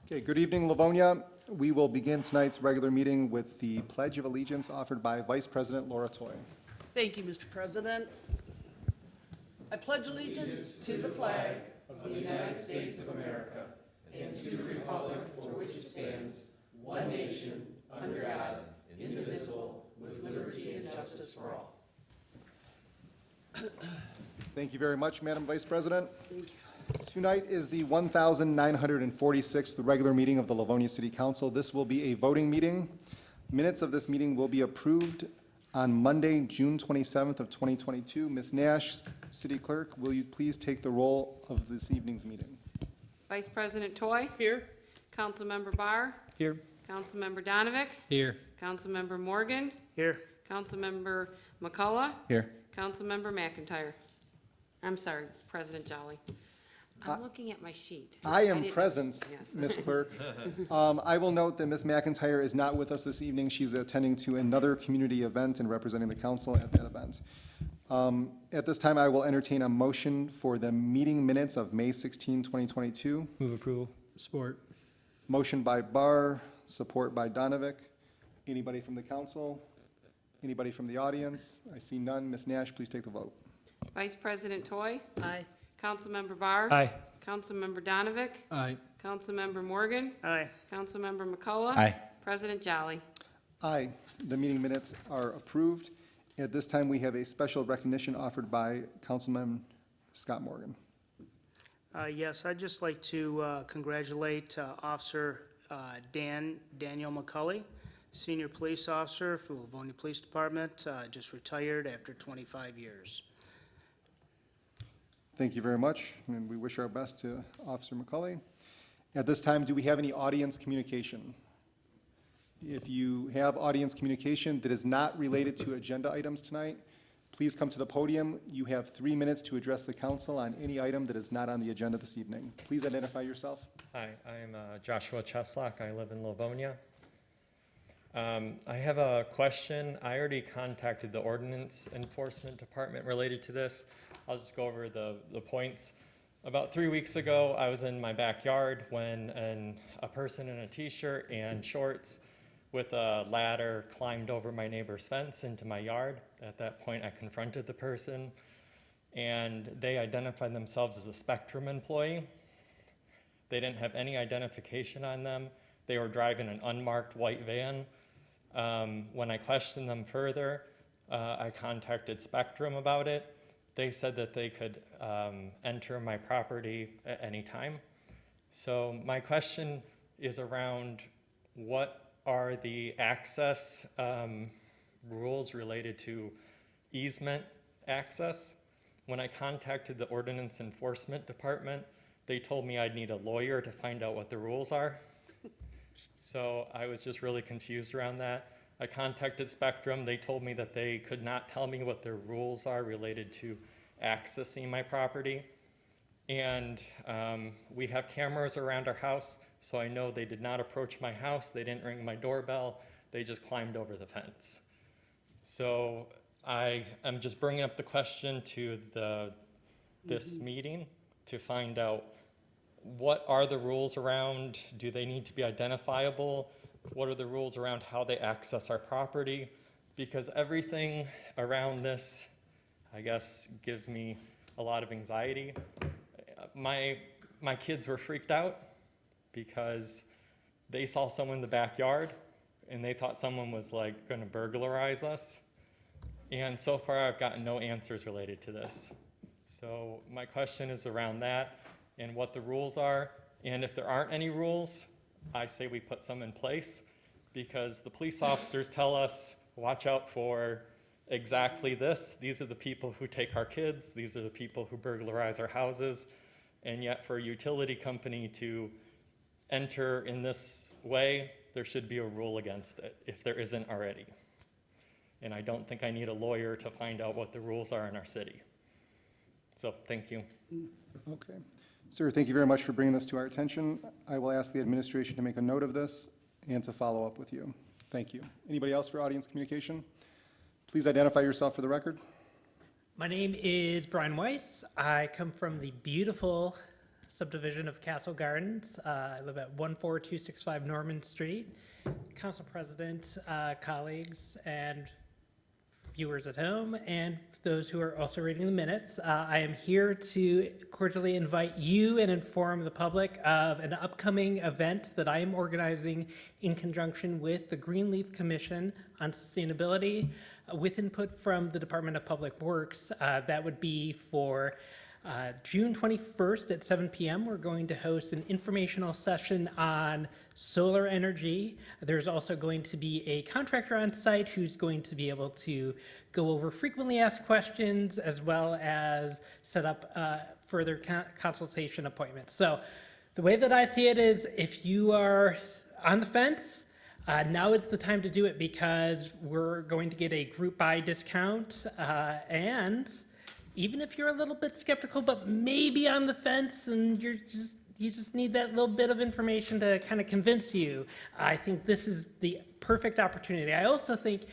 Okay, good evening, Livonia. We will begin tonight's regular meeting with the Pledge of Allegiance offered by Vice President Laura Toy. Thank you, Mr. President. I pledge allegiance to the flag of the United States of America and to the republic for which it stands, one nation, under God, indivisible, with liberty and justice for all. Thank you very much, Madam Vice President. Thank you. Tonight is the 1946th regular meeting of the Livonia City Council. This will be a voting meeting. Minutes of this meeting will be approved on Monday, June 27th of 2022. Ms. Nash, City Clerk, will you please take the roll of this evening's meeting? Vice President Toy. Here. Councilmember Barr. Here. Councilmember Donovic. Here. Councilmember Morgan. Here. Councilmember McCullough. Here. Councilmember McIntyre. I'm sorry, President Jolly. I'm looking at my sheet. I am didn't- present, Yes. Ms. Clerk. I will note that Ms. McIntyre is not with us this evening. She's attending to another community event and representing the council at that event. At this time, I will entertain a motion for the meeting minutes of May 16, 2022. Move approval. Support. Motion by Barr, support by Donovic. Anybody from the council? Anybody from the audience? I see none. Ms. Nash, please take the vote. Vice President Toy. Aye. Councilmember Barr. Aye. Councilmember Donovic. Aye. Councilmember Morgan. Aye. Councilmember McCullough. Aye. President Jolly. Aye. The meeting minutes are approved. At this time, we have a special recognition offered by Councilman Scott Morgan. Yes, I'd just like to congratulate Officer Daniel McCulley, Senior Police Officer for the Livonia Police Department, just retired after 25 years. Thank you very much, and we wish our best to Officer McCulley. At this time, do we have any audience communication? If you have audience communication that is not related to agenda items tonight, please come to the podium. You have 3 minutes to address the council on any item that is not on the agenda this evening. Please identify yourself. Hi, I'm Joshua Cheslock. I live in Livonia. I have a question. I already contacted the Ordinance Enforcement Department related to this. I'll just go over the points. About 3 weeks ago, I was in my backyard when a person in a t-shirt and shorts with a ladder climbed over my neighbor's fence into my yard. At that point, I confronted the person, and they identified themselves as a Spectrum employee. They didn't have any identification on them. They were driving an unmarked white van. When I questioned them further, I contacted Spectrum about it. They said that they could enter my property at any time. So my question is around what are the access rules related to easement access? When I contacted the Ordinance Enforcement Department, they told me I'd need a lawyer to find out what the rules are. So I was just really confused around that. I contacted Spectrum. They told me that they could not tell me what their rules are related to accessing my property. And we have cameras around our house, so I know they did not approach my house. They didn't ring my doorbell. They just climbed over the fence. So I am just bringing up the question to this meeting to find out what are the rules around, do they need to be identifiable? What are the rules around how they access our property? Because everything around this, I guess, gives me a lot of anxiety. My kids were freaked out because they saw someone in the backyard and they thought someone was like gonna burglarize us. And so far I've gotten no answers related to this. So my question is around that and what the rules are. And if there aren't any rules, I say we put some in place, because the police officers tell us, watch out for exactly this. These are the people who take our kids. These are the people who burglarize our houses. And yet for a utility company to enter in this way, there should be a rule against it if there isn't already. And I don't think I need a lawyer to find out what the rules are in our city. So thank you. Okay. Sir, thank you very much for bringing this to our attention. I will ask the administration to make a note of this and to follow up with you. Thank you. Anybody else for audience communication? Please identify yourself for the record. My name is Brian Weiss. I come from the beautiful subdivision of Castle Gardens. I live at 14265 Norman Street. Council President, colleagues, and viewers at home, and those who are also reading the minutes. I am here to cordially invite you and inform the public of an upcoming event that I am organizing in conjunction with the Greenleaf Commission on Sustainability, with input from the Department of Public Works. That would be for June 21st at 7 p.m. We're going to host an informational session on solar energy. There's also going to be a contractor on site who's going to be able to go over frequently asked questions, as well as set up further consultation appointments. So the way that I see it is, if you are on the fence, now is the time to do it, because we're going to get a group buy discount, and even if you're a little bit skeptical, but maybe on the fence, and you just need that little bit of information to kind of convince you, I think this is the perfect opportunity. I also think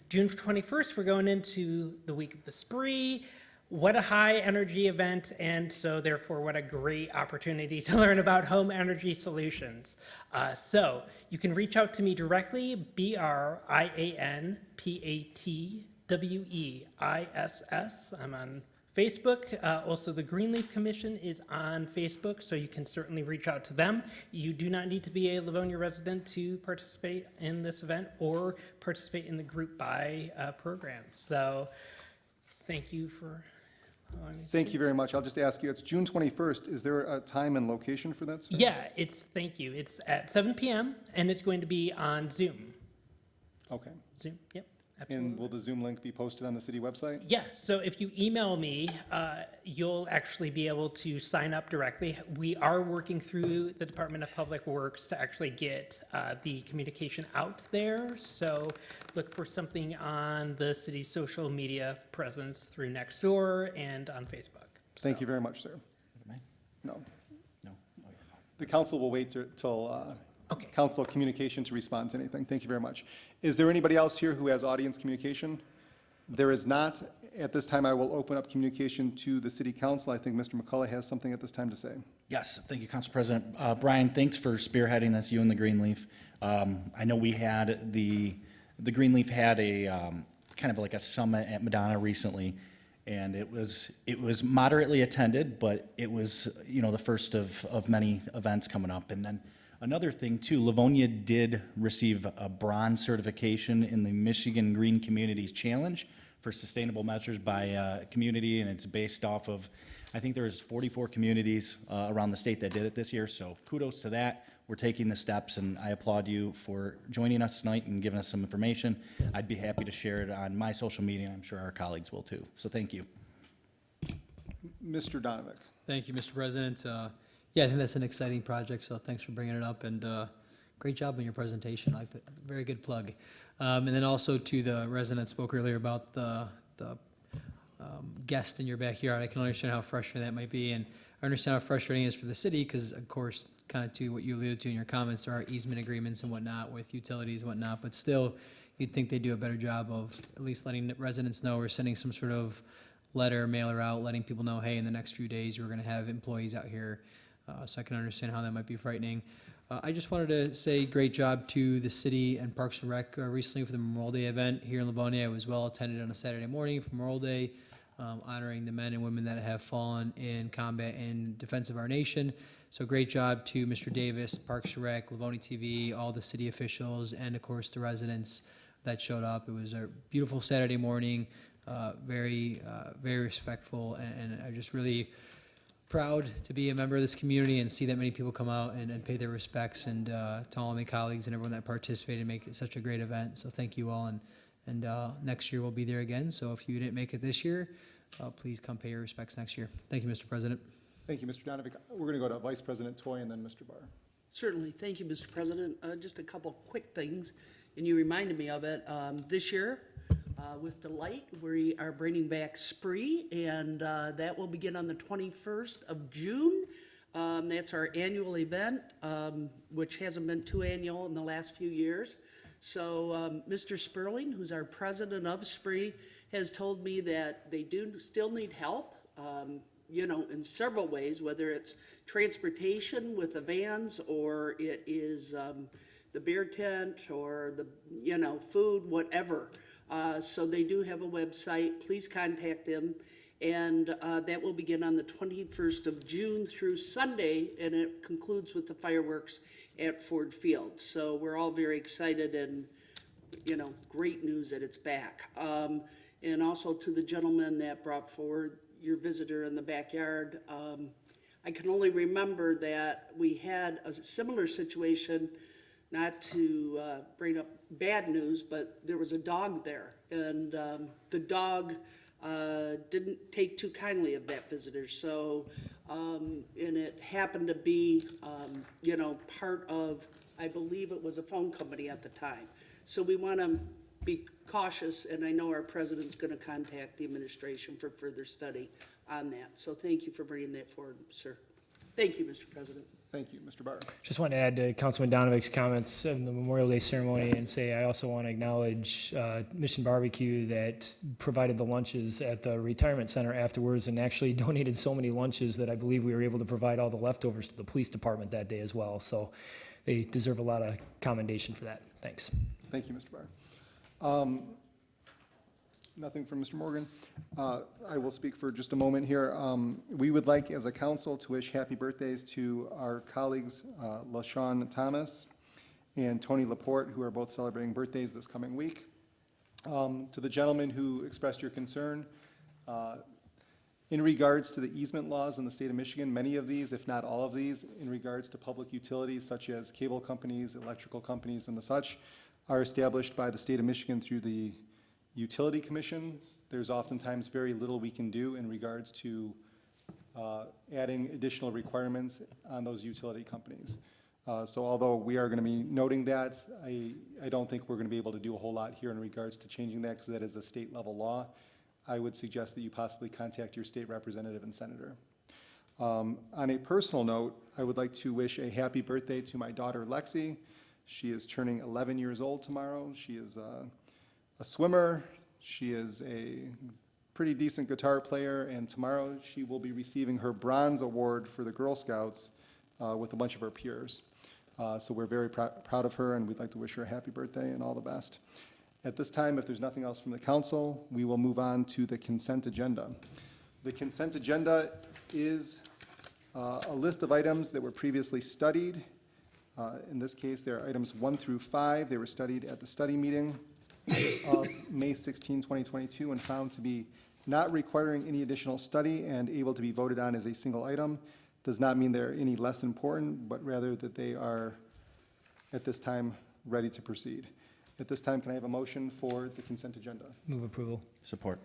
June 21st, we're going into the week of the spree. What a high energy event, and so therefore what a great opportunity to learn about home energy solutions. So you can reach out to me directly, BRIANPATWEISS. I'm on Facebook. Also, the Greenleaf Commission is on Facebook, so you can certainly reach out to them. You do not need to be a Livonia resident to participate in this event or participate in the group buy program. So thank you for allowing me to Thank you very much. I'll just ask you, it's June 21st. Is there a time and location for that, sir? Yeah, thank you. It's at 7 p.m. and it's going to be on Zoom. Okay. Zoom, yep, absolutely. And will the Zoom link be posted on the city website? Yeah, so if you email me, you'll actually be able to sign up directly. We are working through the Department of Public Works to actually get the communication out there. So look for something on the city's social media presence through Nextdoor and on Facebook. Thank you very much, sir. Am I? No. No. The council will wait till Okay. council communication to respond to anything. Thank you very much. Is there anybody else here who has audience communication? There is not. At this time, I will open up communication to the city council. I think Mr. McCullough has something at this time to say. Yes, thank you, Council President. Brian, thanks for spearheading this, you and the Greenleaf. I know we had, the Greenleaf had a, kind of like a summit at Madonna recently, and it was moderately attended, but it was, the first of many events coming up. And then another thing too, Livonia did receive a bronze certification in the Michigan Green Communities Challenge for sustainable measures by community, and it's based off of, I think there's 44 communities around the state that did it this year, so kudos to that. We're taking the steps, and I applaud you for joining us tonight and giving us some information. I'd be happy to share it on my social media, and I'm sure our colleagues will too, so thank you. Mr. Donovic. Thank you, Mr. President. Yeah, I think that's an exciting project, so thanks for bringing it up, and great job on your presentation. I like that. Very good plug. And then also to the resident spoke earlier about the guest in your backyard. I can understand how frustrating that might be, and I understand how frustrating it is for the city because, of course, kind of to what you alluded to in your comments, there are easement agreements and whatnot with utilities and whatnot, but still, you'd think they do a better job of at least letting residents know or sending some sort of letter, mailer out, letting people know, hey, in the next few days, we're going to have employees out here. So I can understand how that might be frightening. I just wanted to say great job to the city and Parks and Rec recently for the Memorial Day event here in Livonia. It was well attended on a Saturday morning for Memorial Day, honoring the men and women that have fallen in combat in defense of our nation. So great job to Mr. Davis, Parks and Rec, LivoniaTV, all the city officials, and of course the residents that showed up. It was a beautiful Saturday morning, very respectful, and I just really proud to be a member of this community and see that many people come out and pay their respects, and to all my colleagues and everyone that participated and make it such a great event. So thank you all, and next year we'll be there again. So if you didn't make it this year, please come pay your respects next year. Thank you, Mr. President. Thank you, Mr. Donovic. We're going to go to Vice President Toy and then Mr. Barr. Certainly. Thank you, Mr. President. Just a couple quick things, and you reminded me of it. This year, with Delight, we are bringing back Spree, and that will begin on the 21st of June. That's our annual event, which hasn't been too annual in the last few years. So Mr. Sperling, who's our president of Spree, has told me that they do still need help. in several ways, whether it's transportation with the vans, or it is the beer tent, or the, food, whatever. So they do have a website. Please contact them. And that will begin on the 21st of June through Sunday, and it concludes with the fireworks at Ford Field. So we're all very excited, and, great news that it's back. And also to the gentleman that brought forward your visitor in the backyard, I can only remember that we had a similar situation, not to bring up bad news, but there was a dog there, and the dog didn't take too kindly of that visitor. So, and it happened to be, part of, I believe it was a phone company at the time. So we want to be cautious, and I know our president's going to contact the administration for further study on that. So thank you for bringing that forward, sir. Thank you, Mr. President. Thank you, Mr. Barr. Just want to add to Councilman Donovic's comments in the Memorial Day ceremony and say I also want to acknowledge Mission Barbecue that provided the lunches at the retirement center afterwards and actually donated so many lunches that I believe we were able to provide all the leftovers to the police department that day as well. So they deserve a lot of commendation for that. Thanks. Thank you, Mr. Barr. Nothing from Mr. Morgan. I will speak for just a moment here. We would like, as a council, to wish happy birthdays to our colleagues, LaShawn Thomas and Tony Laporte, who are both celebrating birthdays this coming week. To the gentleman who expressed your concern, in regards to the easement laws in the state of Michigan, many of these, if not all of these, in regards to public utilities such as cable companies, electrical companies, and the such, are established by the state of Michigan through the Utility Commission. There's oftentimes very little we can do in regards to adding additional requirements on those utility companies. So although we are going to be noting that, I don't think we're going to be able to do a whole lot here in regards to changing that, because that is a state level law. I would suggest that you possibly contact your state representative and senator. On a personal note, I would like to wish a happy birthday to my daughter Lexi. She is turning 11 years old tomorrow. She is a swimmer. She is a pretty decent guitar player, and tomorrow she will be receiving her bronze award for the Girl Scouts with a bunch of her peers. So we're very proud of her, and we'd like to wish her a happy birthday and all the best. At this time, if there's nothing else from the council, we will move on to the consent agenda. The consent agenda is a list of items that were previously studied. In this case, there are items 1 through 5. They were studied at the study meeting of May 16, 2022, and found to be not requiring any additional study and able to be voted on as a single item. Does not mean they're any less important, but rather that they are, at this time, ready to proceed. At this time, can I have a motion for the consent agenda? Move approval. Support.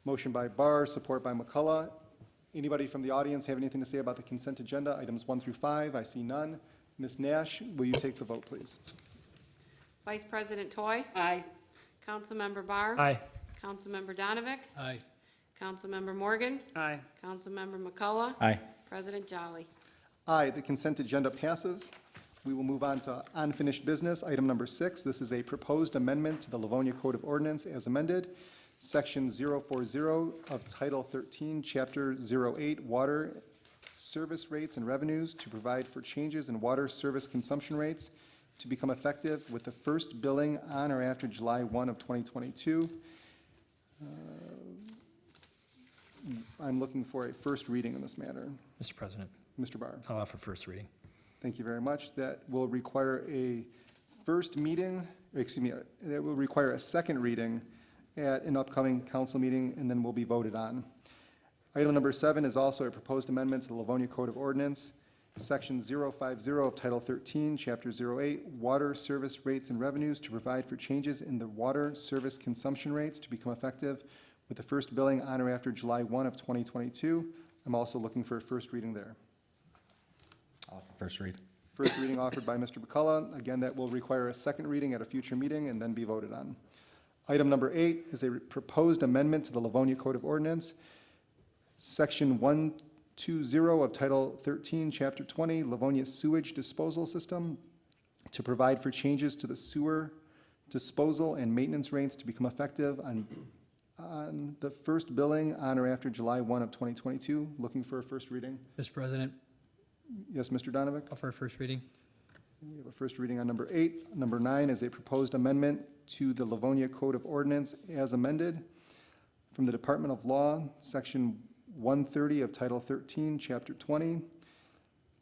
Motion by Barr, support by McCullough. Anybody from the audience have anything to say about the consent agenda, items 1 through 5? I see none. Ms. Nash, will you take the vote, please? Vice President Toy. Aye. Councilmember Barr. Aye. Councilmember Donovic. Aye. Councilmember Morgan. Aye. Councilmember McCullough. Aye. President Jolly. Aye, the consent agenda passes. We will move on to unfinished business. Item number 6, this is a proposed amendment to the Livonia Code of Ordinance as amended. Section 040 of Title 13, Chapter 08, Water Service Rates and Revenues, to provide for changes in water service consumption rates to become effective with the first billing on or after July 1 of 2022. I'm looking for a first reading on this matter. Mr. President, Mr. Barr. I'll offer first reading. Thank you very much. That will require a first meeting, that will require a second reading at an upcoming council meeting, and then will be voted on. Item number 7 is also a proposed amendment to the Livonia Code of Ordinance, Section 050 of Title 13, Chapter 08, Water Service Rates and Revenues, to provide for changes in the water service consumption rates to become effective with the first billing on or after July 1 of 2022. I'm also looking for a first reading there. First read. First reading offered by Mr. McCullough. Again, that will require a second reading at a future meeting and then be voted on. Item number 8 is a proposed amendment to the Livonia Code of Ordinance, Section 120 of Title 13, Chapter 20, Livonia Sewage Disposal System, to provide for changes to the sewer disposal and maintenance rates to become effective on the first billing on or after July 1 of 2022. Looking for a first reading. Mr. President, Yes, Mr. Donovic? offer a first reading. We have a first reading on number 8. Number 9 is a proposed amendment to the Livonia Code of Ordinance as amended from the Department of Law, Section 130 of Title 13, Chapter 20,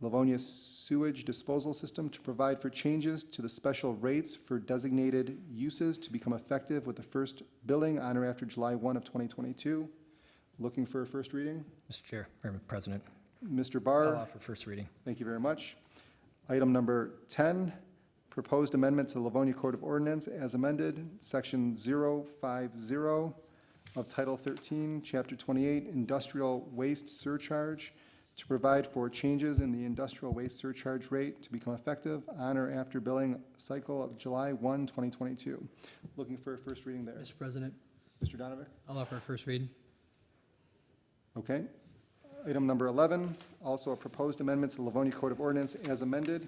Livonia Sewage Disposal System, to provide for changes to the special rates for designated uses to become effective with the first billing on or after July 1 of 2022. Looking for a first reading. Mr. Chair, or President, Mr. I'll Barr, offer first reading. thank you very much. Item number 10, proposed amendment to the Livonia Code of Ordinance as amended, Section 050 of Title 13, Chapter 28, Industrial Waste Surcharge, to provide for changes in the industrial waste surcharge rate to become effective on or after billing cycle of July 1, 2022. Looking for a first reading there. Mr. President, Mr. Donovan? I'll offer a first read. Okay. Item number 11, also a proposed amendment to the Livonia Code of Ordinance as amended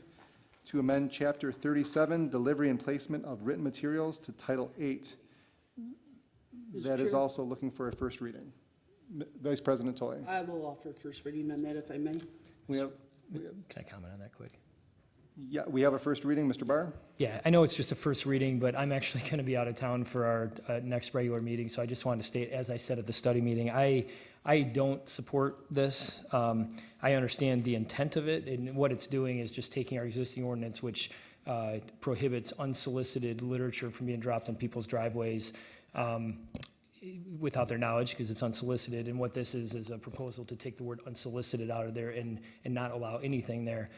to amend Chapter 37, Delivery and Placement of Written Materials, to Title 8. That is Chair. also looking for a first reading. Vice President Toy. I will offer first reading on that if I may. We have, Can I comment on that quick? yeah, we have a first reading. Mr. Barr? Yeah, I know it's just a first reading, but I'm actually going to be out of town for our next regular meeting, so I just wanted to state, as I said at the study meeting, I don't support this. I understand the intent of it, and what it's doing is just taking our existing ordinance, which prohibits unsolicited literature from being dropped on people's driveways without their knowledge, because it's unsolicited, and what this is a proposal to take the word unsolicited out of there and not allow anything there.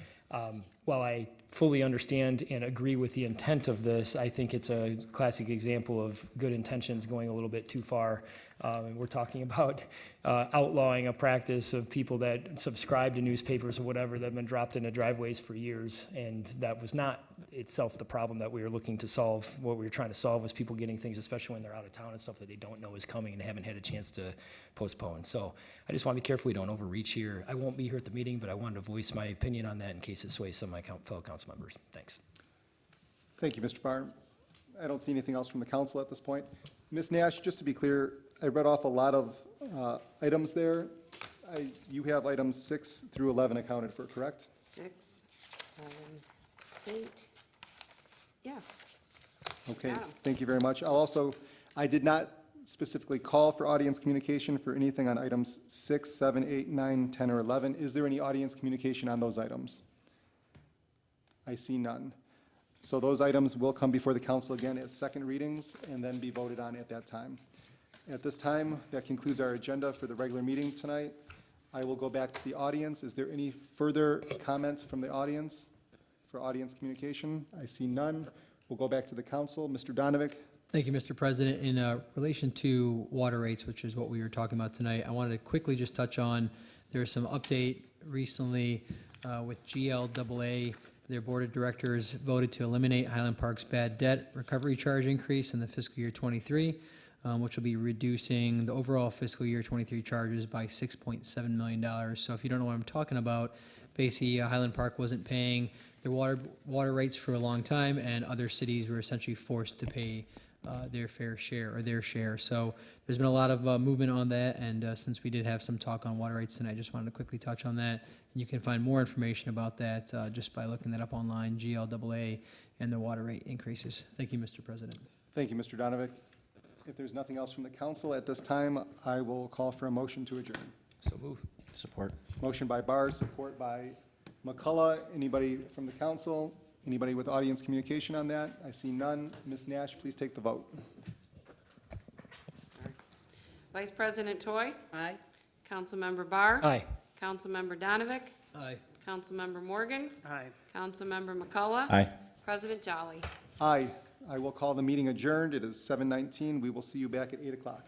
While I fully understand and agree with the intent of this, I think it's a classic example of good intentions going a little bit too far. And we're talking about outlawing a practice of people that subscribe to newspapers or whatever that have been dropped into driveways for years, and that was not itself the problem that we were looking to solve. What we were trying to solve was people getting things, especially when they're out of town and stuff that they don't know is coming and haven't had a chance to postpone. So I just want to be careful we don't overreach here. I won't be here at the meeting, but I wanted to voice my opinion on that in case it sways some of my fellow council members. Thanks. Thank you, Mr. Barr. I don't see anything else from the council at this point. Ms. Nash, just to be clear, I read off a lot of items there. You have items 6 through 11 accounted for, correct? 6, 7, 8. Yes. Okay, Got 'em. thank you very much. I did not specifically call for audience communication for anything on items 6, 7, 8, 9, 10, or 11. Is there any audience communication on those items? I see none. So those items will come before the council again as second readings and then be voted on at that time. At this time, that concludes our agenda for the regular meeting tonight. I will go back to the audience. Is there any further comment from the audience for audience communication? I see none. We'll go back to the council. Mr. Donovic? Thank you, Mr. President. In relation to water rates, which is what we were talking about tonight, I wanted to quickly just touch on, there was some update recently with GLAA. Their board of directors voted to eliminate Highland Park's bad debt recovery charge increase in the fiscal year '23, which will be reducing the overall fiscal year '23 charges by $6.7 million. So if you don't know what I'm talking about, basically Highland Park wasn't paying their water rates for a long time, and other cities were essentially forced to pay their fair share or their share. So there's been a lot of movement on that, and since we did have some talk on water rates tonight, I just wanted to quickly touch on that. And you can find more information about that just by looking that up online, GLAA and the water rate increases. Thank you, Mr. President. Thank you, Mr. Donovic. If there's nothing else from the council at this time, I will call for a motion to adjourn. So move. Support. Motion by Barr, support by McCullough. Anybody from the council? Anybody with audience communication on that? I see none. Ms. Nash, please take the vote. Vice President Toy? Aye. Councilmember Barr? Aye. Councilmember Donovic? Aye. Councilmember Morgan? Aye. Councilmember McCullough? Aye. President Jolly? Aye. I will call the meeting adjourned. It is 7:19. We will see you back at 8 o'clock.